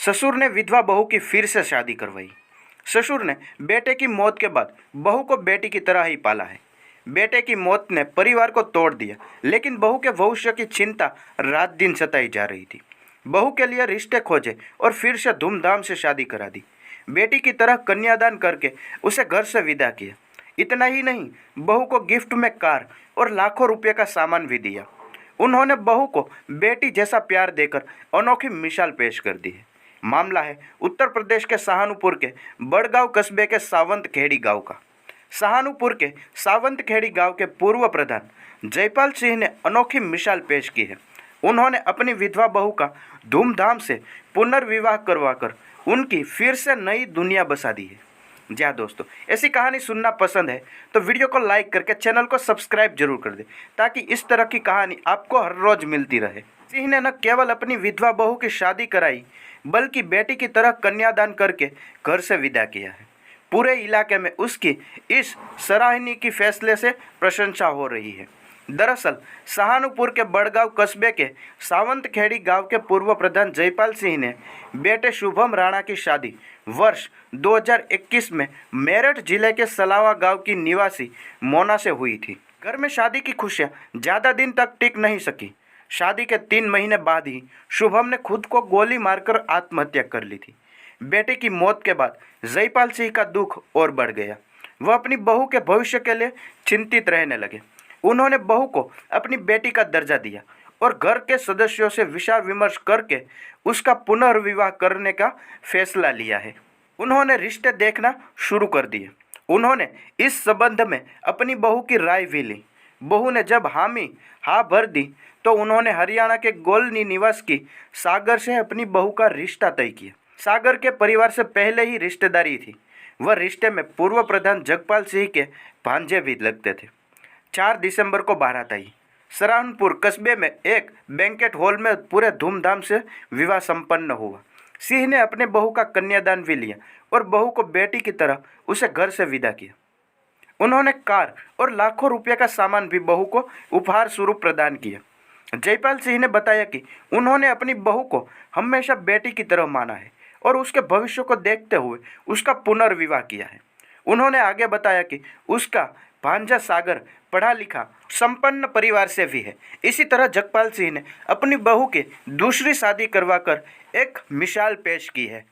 ससुर ने विधवा बहू की फिर से शादी करवाई। ससुर ने बेटे की मौत के बाद बहू को बेटी की तरह ही पाला है। बेटे की मौत ने परिवार को तोड़ दिया, लेकिन बहू के भविष्य की चिंता रात दिन सताई जा रही थी। बहू के लिए रिश्ते खोजे और फिर से धूमधाम से शादी करा दी। बेटी की तरह कन्यादान करके उसे घर से विदा किया। इतना ही नहीं, बहू को गिफ्ट में कार और लाखों रुपए का सामान भी दिया। उन्होंने बहू को बेटी जैसा प्यार देकर अनोखी मिसाल पेश कर दी है। मामला है उत्तर प्रदेश के सहारनपुर के बड़गांव कस्बे के सावंत खेड़ी गांव का। सहारनपुर के सावंत खेड़ी गांव के पूर्व प्रधान जयपाल सिंह ने अनोखी मिसाल पेश की है। उन्होंने अपनी विधवा बहू का धूमधाम से पुनर्विवाह करवाकर उनकी फिर से नई दुनिया बसा दी है। जी हाँ दोस्तों, ऐसी कहानी सुनना पसंद है तो वीडियो को लाइक करके चैनल को सब्सक्राइब जरूर कर दें, ताकि इस तरह की कहानी आपको हर रोज मिलती रहे। सिंह ने न केवल अपनी विधवा बहू की शादी कराई, बल्कि बेटी की तरह कन्यादान करके घर से विदा किया है। पूरे इलाके में उसकी इस सराहनीय की फैसले से प्रशंसा हो रही है। दरअसल सहारनपुर के बड़गांव कस्बे के सावंत खेड़ी गांव के पूर्व प्रधान जयपाल सिंह ने बेटे शुभम राणा की शादी वर्ष 2021 में मेरठ जिले के सलावा गांव की निवासी मोना से हुई थी। घर में शादी की खुशियां ज़्यादा दिन तक टिक नहीं सकी। शादी के 3 महीने बाद ही शुभम ने खुद को गोली मारकर आत्महत्या कर ली थी। बेटे की मौत के बाद जयपाल सिंह का दुख और बढ़ गया। वह अपनी बहू के भविष्य के लिए चिंतित रहने लगे। उन्होंने बहू को अपनी बेटी का दर्जा दिया और घर के सदस्यों से विचार विमर्श करके उसका पुनर्विवाह करने का फैसला लिया है। उन्होंने रिश्ते देखना शुरू कर दिए। उन्होंने इस संबंध में अपनी बहू की राय भी ली। बहू ने जब हाँ भर दी तो उन्होंने हरियाणा के गोलनी निवास की सागर से अपनी बहू का रिश्ता तय किया। सागर के परिवार से पहले ही रिश्तेदारी थी। वह रिश्ते में पूर्व प्रधान जगपाल सिंह के भांजे भी लगते थे। 4 दिसंबर को बारात आई। सहारनपुर कस्बे में एक बैंकेट हॉल में पूरे धूमधाम से विवाह संपन्न हुआ। सिंह ने अपने बहू का कन्यादान भी लिया और बहू को बेटी की तरह उसे घर से विदा किया। उन्होंने कार और लाखों रुपए का सामान भी बहू को उपहार स्वरूप प्रदान किया। जयपाल सिंह ने बताया कि उन्होंने अपनी बहू को हमेशा बेटी की तरह माना है और उसके भविष्य को देखते हुए उसका पुनर्विवाह किया है। उन्होंने आगे बताया कि उसका भांजा सागर पढ़ा लिखा संपन्न परिवार से भी है। इसी तरह जगपाल सिंह ने अपनी बहू की दूसरी शादी करवाकर एक मिसाल पेश की है।